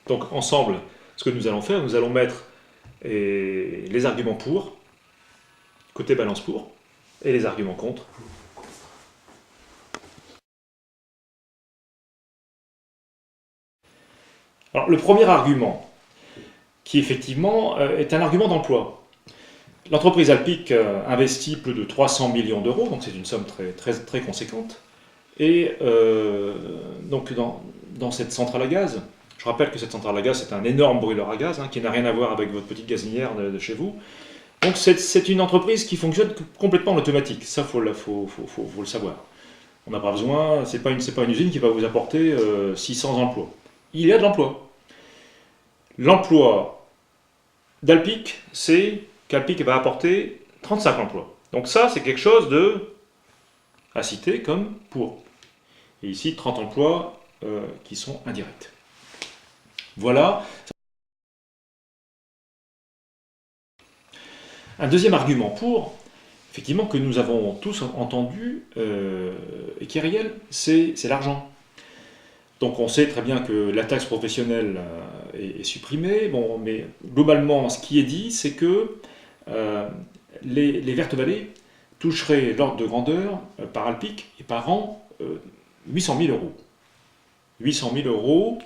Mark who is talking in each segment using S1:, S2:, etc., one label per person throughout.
S1: Donc ensemble, ce que nous allons faire, nous allons mettre les arguments pour, côté balance pour, et les arguments contre. Alors le premier argument, qui effectivement est un argument d'emploi. L'entreprise Alpiq investit plus de 300 millions d'euros, donc c'est une somme très conséquente. Et donc dans cette centrale à gaz, je rappelle que cette centrale à gaz c'est un énorme brûleur à gaz qui n'a rien à voir avec votre petite gazinière de chez vous. Donc c'est une entreprise qui fonctionne complètement en automatique, ça faut le savoir. On n'a pas besoin, c'est pas une usine qui va vous apporter 600 emplois. Il y a de l'emploi. L'emploi d'Alpiq, c'est qu'Alpiq va apporter 35 emplois. Donc ça, c'est quelque chose à citer comme pour. Et ici, 30 emplois qui sont indirects. Voilà. Un deuxième argument pour, effectivement, que nous avons tous entendu et qui est réel, c'est l'argent. Donc on sait très bien que la taxe professionnelle est supprimée, bon, mais globalement, ce qui est dit, c'est que les Vertes Vallées toucheraient l'ordre de grandeur par Alpiq et par an 800 000 euros. 800 000 euros,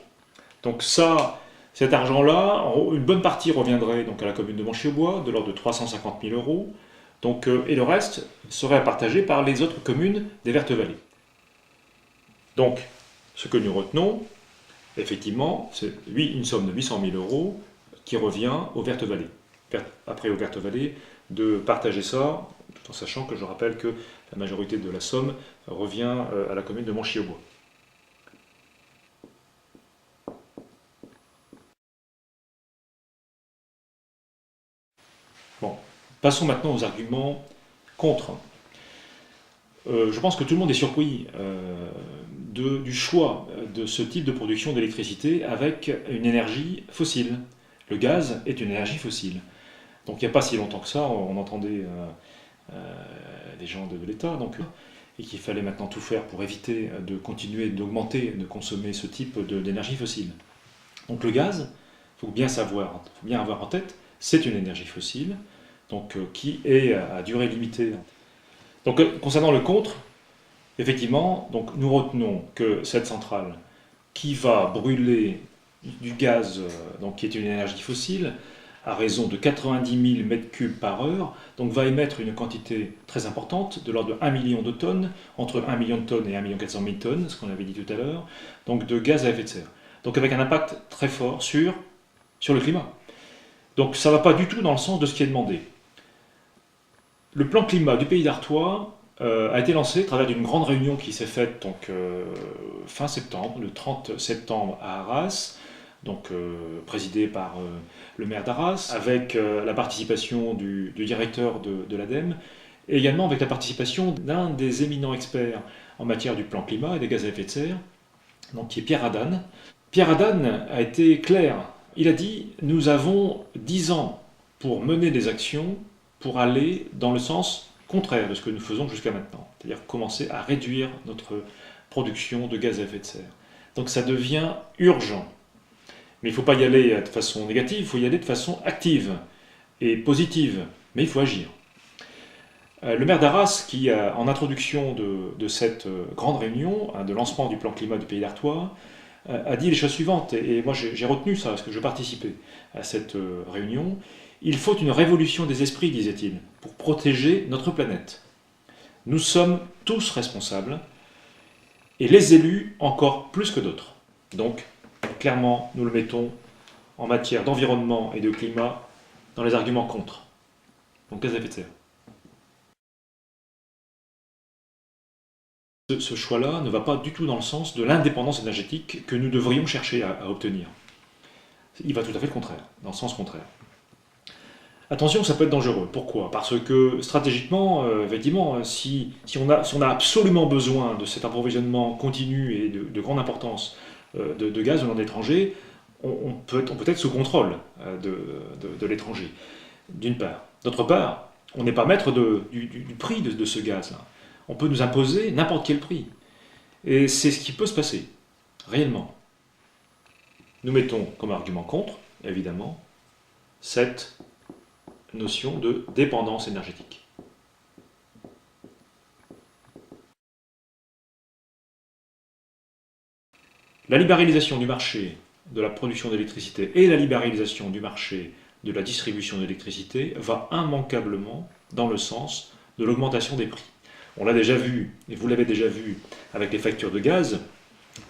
S1: donc ça, cet argent-là, une bonne partie reviendrait donc à la commune de Monchy-au-Bois, de l'ordre de 350 000 euros, donc, et le reste serait à partager par les autres communes des Vertes Vallées. Donc, ce que nous retenons, effectivement, c'est une somme de 800 000 euros qui revient aux Vertes Vallées. Après aux Vertes Vallées, de partager ça, tout en sachant que je rappelle que la majorité de la somme revient à la commune de Monchy-au-Bois. Bon, passons maintenant aux arguments contre. Je pense que tout le monde est surpris du choix de ce type de production d'électricité avec une énergie fossile. Le gaz est une énergie fossile. Donc il n'y a pas si longtemps que ça, on entendait des gens de l'État, et qu'il fallait maintenant tout faire pour éviter de continuer d'augmenter, de consommer ce type d'énergie fossile. Donc le gaz, il faut bien avoir en tête, c'est une énergie fossile, donc qui est à durée limitée. Donc concernant le contre, effectivement, donc, nous retenons que cette centrale qui va brûler du gaz, donc, qui est une énergie fossile, à raison de 90 000 m3 par heure, donc va émettre une quantité très importante, de l'ordre de 1 million de tonnes, entre 1 million de tonnes et 1 400 000 tonnes, ce qu'on avait dit tout à l'heure, donc de gaz à effet de serre. Donc avec un impact très fort sur le climat. Donc ça ne va pas du tout dans le sens de ce qui est demandé. Le plan climat du Pays d'Artois a été lancé à travers d'une grande réunion qui s'est faite fin septembre, le 30 septembre à Arras, présidée par le maire d'Arras, avec la participation du directeur de l'ADEME, et également avec la participation d'un des éminents experts en matière du plan climat et des gaz à effet de serre, qui est Pierre Hadane. Pierre Hadane a été clair, il a dit « Nous avons 10 ans pour mener des actions pour aller dans le sens contraire de ce que nous faisons jusqu'à maintenant, c'est-à-dire commencer à réduire notre production de gaz à effet de serre. » Donc ça devient urgent. Mais il ne faut pas y aller de façon négative, il faut y aller de façon active et positive, mais il faut agir. Le maire d'Arras, qui, en introduction de cette grande réunion, de lancement du plan climat du Pays d'Artois, a dit les choses suivantes, et moi j'ai retenu ça, parce que je participais à cette réunion. Il faut une révolution des esprits, disait-il, pour protéger notre planète. Nous sommes tous responsables, et les élus encore plus que d'autres. Donc, clairement, nous le mettons en matière d'environnement et de climat dans les arguments contre. Donc, gaz à effet de serre. Ce choix-là ne va pas du tout dans le sens de l'indépendance énergétique que nous devrions chercher à obtenir. Il va tout à fait le contraire, dans le sens contraire. Attention, ça peut être dangereux. Pourquoi? Parce que stratégiquement, effectivement, si on a absolument besoin de cet approvisionnement continu et de grande importance de gaz venant d'étrangers, on peut être sous contrôle de l'étranger, d'une part. D'autre part, on n'est pas maître du prix de ce gaz-là. On peut nous imposer n'importe quel prix. Et c'est ce qui peut se passer, réellement. nous mettons comme argument contre, évidemment, cette notion de dépendance énergétique. La libéralisation du marché de la production d'électricité et la libéralisation du marché de la distribution d'électricité va immanquablement dans le sens de l'augmentation des prix. On l'a déjà vu, et vous l'avez déjà vu avec les factures de gaz,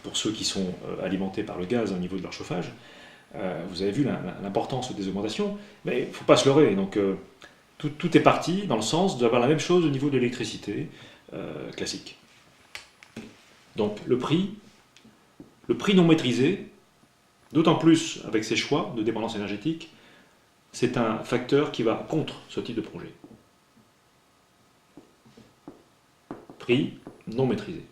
S1: pour ceux qui sont alimentés par le gaz au niveau de leur chauffage, vous avez vu l'importance des augmentations, mais il ne faut pas se leurrer. Donc, tout est parti dans le sens d'avoir la même chose au niveau de l'électricité classique. Donc le prix non maîtrisé, d'autant plus avec ces choix de dépendance énergétique, c'est un facteur qui va contre ce type de projet. Prix non maîtrisé.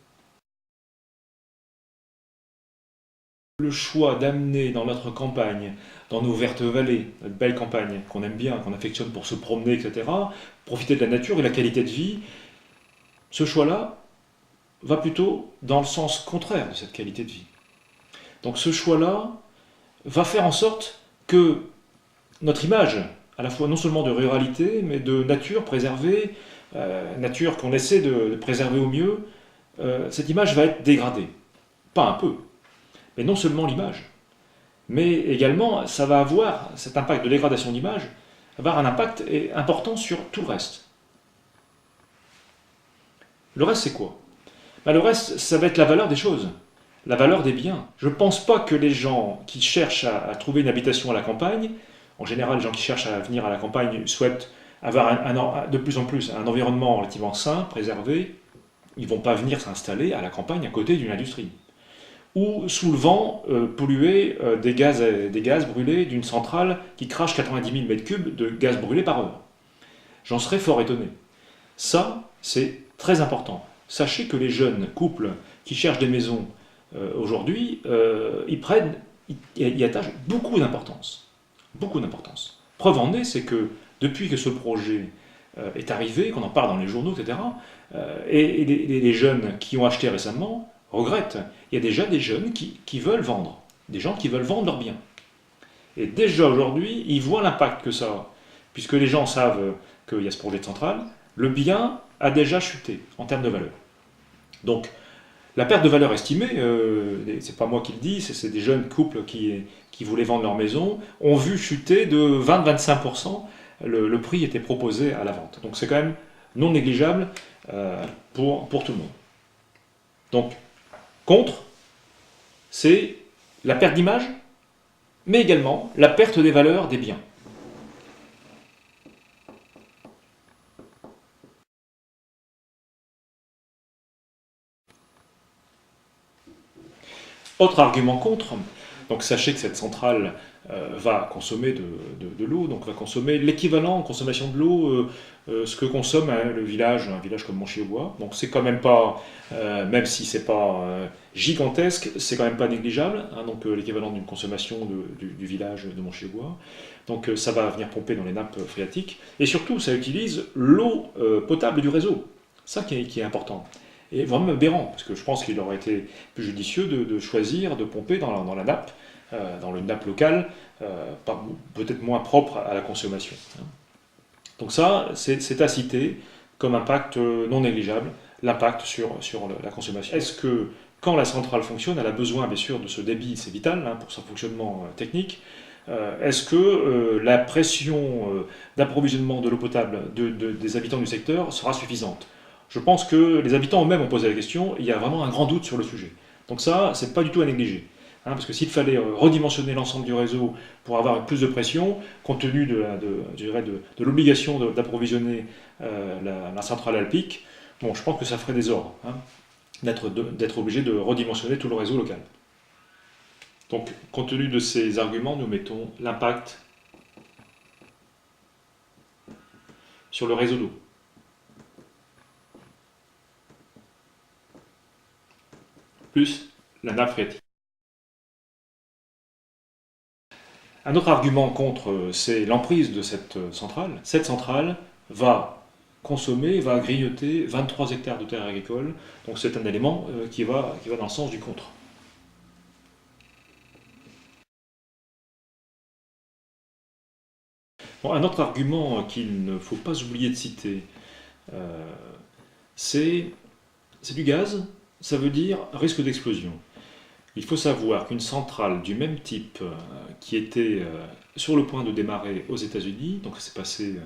S1: Le choix d'amener dans notre campagne, dans nos vertes vallées, notre belle campagne qu'on aime bien, qu'on affectionne pour se promener, etc., profiter de la nature et de la qualité de vie, ce choix-là va plutôt dans le sens contraire de cette qualité de vie. Donc ce choix-là va faire en sorte que notre image, à la fois non seulement de ruralité, mais de nature préservée, nature qu'on essaie de préserver au mieux, cette image va être dégradée. Pas un peu, mais non seulement l'image, mais également ça va avoir, cet impact de dégradation d'image, avoir un impact important sur tout le reste. Le reste, c'est quoi? Le reste, ça va être la valeur des choses, la valeur des biens. Je ne pense pas que les gens qui cherchent à trouver une habitation à la campagne, en général, les gens qui cherchent à venir à la campagne souhaitent avoir de plus en plus un environnement relativement sain, préservé. Ils ne vont pas venir s'installer à la campagne à côté d'une industrie. Ou sous le vent, polluer des gaz brûlés d'une centrale qui crache 90 000 m3 de gaz brûlé par heure. J'en serais fort étonné. Ça, c'est très important. Sachez que les jeunes couples qui cherchent des maisons aujourd'hui, y attachent beaucoup d'importance. Beaucoup d'importance. Preuve en est, c'est que depuis que ce projet est arrivé, qu'on en parle dans les journaux, etc., et les jeunes qui ont acheté récemment regrettent. Il y a déjà des jeunes qui veulent vendre, des gens qui veulent vendre leurs biens. Et déjà aujourd'hui, ils voient l'impact que ça a, puisque les gens savent qu'il y a ce projet de centrale, le bien a déjà chuté en termes de valeur. Donc, la perte de valeur estimée, c'est pas moi qui le dis, c'est des jeunes couples qui voulaient vendre leur maison, ont vu chuter de 20-25% le prix était proposé à la vente. Donc c'est quand même non négligeable pour tout le monde. Donc, contre, c'est la perte d'image, mais également la perte des valeurs des biens. Autre argument contre, donc sachez que cette centrale va consommer de l'eau, donc va consommer l'équivalent en consommation de l'eau, ce que consomme un village comme Monchy-au-Bois. Donc c'est quand même pas, même si c'est pas gigantesque, c'est quand même pas négligeable, hein, donc l'équivalent d'une consommation du village de Monchy-au-Bois. Donc ça va venir pomper dans les nappes phréatiques, et surtout ça utilise l'eau potable du réseau, ça qui est important. Et vraiment aberrant, parce que je pense qu'il aurait été plus judicieux de choisir de pomper dans la nappe, dans le nappe local, peut-être moins propre à la consommation. Donc ça, c'est à citer comme impact non négligeable, l'impact sur la consommation. Est-ce que quand la centrale fonctionne, elle a besoin bien sûr de ce débit, c'est vital pour son fonctionnement technique, est-ce que la pression d'approvisionnement de l'eau potable des habitants du secteur sera suffisante? Je pense que les habitants eux-mêmes ont posé la question, et il y a vraiment un grand doute sur le sujet. Donc ça, c'est pas du tout à négliger. Parce que s'il fallait redimensionner l'ensemble du réseau pour avoir plus de pression, compte tenu de l'obligation d'approvisionner la centrale alpique, bon, je pense que ça ferait des ordres, d'être obligé de redimensionner tout le réseau local. Donc, compte tenu de ces arguments, nous mettons l'impact sur le réseau d'eau. Plus la nappe phréatique. Un autre argument contre, c'est l'emprise de cette centrale. Cette centrale va grignoter 23 hectares de terres agricoles, donc c'est un élément qui va dans le sens du contre. Bon, un autre argument qu'il ne faut pas oublier de citer, euh, c'est du gaz, ça veut dire risque d'explosion. Il faut savoir qu'une centrale du même type qui était sur le point de démarrer aux États-Unis, donc ça s'est passé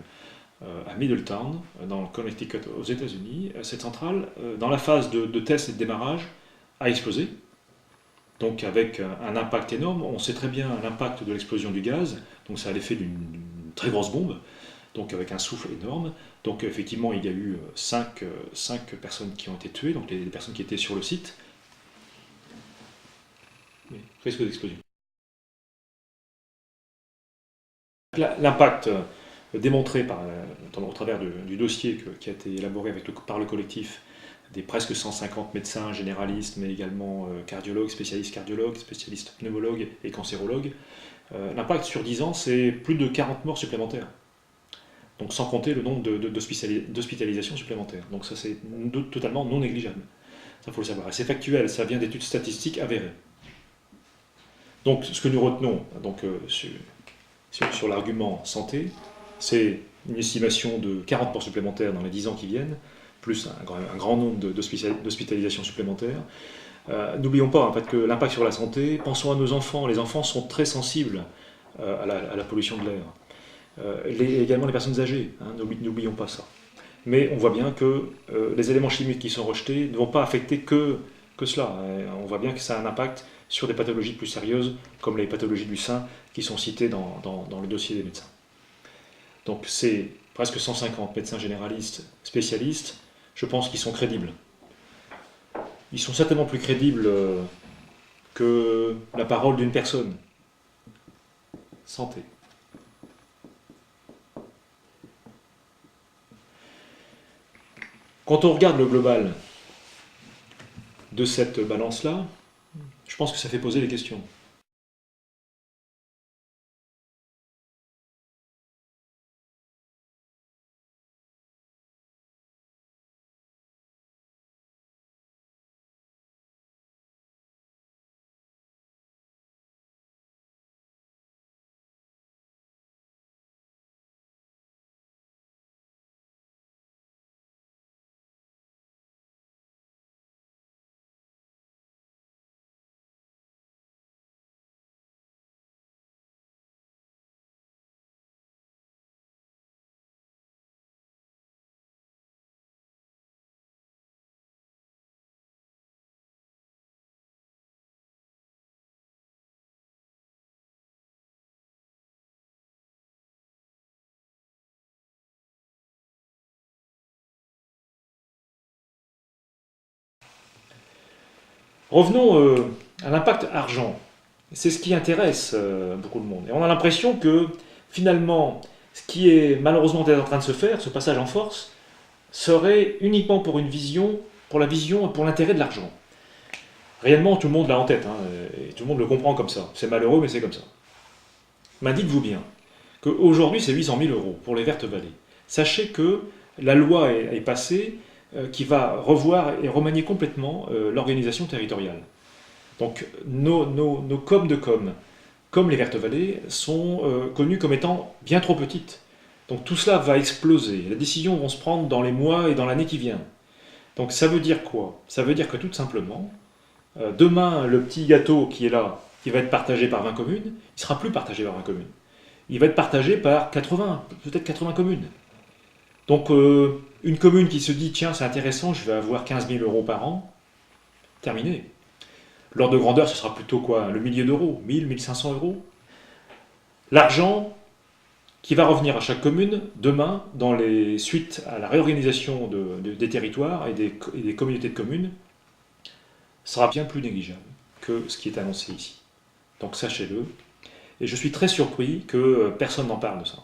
S1: à Middletown, dans le Connecticut aux États-Unis, cette centrale, dans la phase de test et de démarrage, a explosé. Donc avec un impact énorme, on sait très bien l'impact de l'explosion du gaz, donc ça a l'effet d'une très grosse bombe, donc avec un souffle énorme. Donc effectivement, il y a eu cinq personnes qui ont été tuées, donc les personnes qui étaient sur le site. Mais risque d'explosion. L'impact démontré au travers du dossier qui a été élaboré par le collectif des presque 150 médecins généralistes, mais également cardiologues, spécialistes pneumologues et cancérologues, l'impact sur 10 ans, c'est plus de 40 morts supplémentaires. Donc sans compter le nombre d'hospitalisations supplémentaires. Donc ça c'est totalement non négligeable. Ça faut le savoir. Et c'est factuel, ça vient d'études statistiques avérées. Donc ce que nous retenons sur l'argument santé, c'est une estimation de 40 morts supplémentaires dans les 10 ans qui viennent, plus un grand nombre d'hospitalisations supplémentaires. N'oublions pas en fait, que l'impact sur la santé, pensons à nos enfants, les enfants sont très sensibles à la pollution de l'air. Également les personnes âgées, hein, n'oublions pas ça. Mais on voit bien que les éléments chimiques qui sont rejetés ne vont pas affecter que cela. On voit bien que ça a un impact sur des pathologies plus sérieuses, comme les pathologies du sein, qui sont citées dans le dossier des médecins. Donc c'est presque 150 médecins généralistes, spécialistes, je pense qu'ils sont crédibles. Ils sont certainement plus crédibles que la parole d'une personne. Santé. Quand on regarde le global de cette balance-là, je pense que ça fait poser les questions. Revenons à l'impact argent. C'est ce qui intéresse beaucoup de monde. Et on a l'impression que finalement, ce qui est malheureusement en train de se faire, ce passage en force, serait uniquement pour la vision et pour l'intérêt de l'argent. Réellement, tout le monde l'a en tête, hein, et tout le monde le comprend comme ça. C'est malheureux, mais c'est comme ça. Mais dites-vous bien qu'aujourd'hui, c'est 800 000 euros pour les Vertes Vallées. Sachez que la loi est passée qui va revoir et remanier complètement l'organisation territoriale. Donc nos coms de comme les Vertes Vallées, sont connues comme étant bien trop petites. Donc tout cela va exploser. Les décisions vont se prendre dans les mois et dans l'année qui vient. Donc ça veut dire quoi? Ça veut dire que tout simplement, demain, le petit gâteau qui est là, qui va être partagé par 20 communes, il ne sera plus partagé par 20 communes. Il va être partagé par 80, peut-être 80 communes. Donc une commune qui se dit, tiens, c'est intéressant, je vais avoir 15 000 euros par an, terminé. L'ordre de grandeur, ce sera plutôt quoi? Le millier d'euros, 1000, 1500 euros. L'argent qui va revenir à chaque commune demain, dans les suites à la réorganisation des territoires et des communautés de communes, sera bien plus négligeable que ce qui est annoncé ici. Donc sachez-le. Et je suis très surpris que personne n'en parle de ça.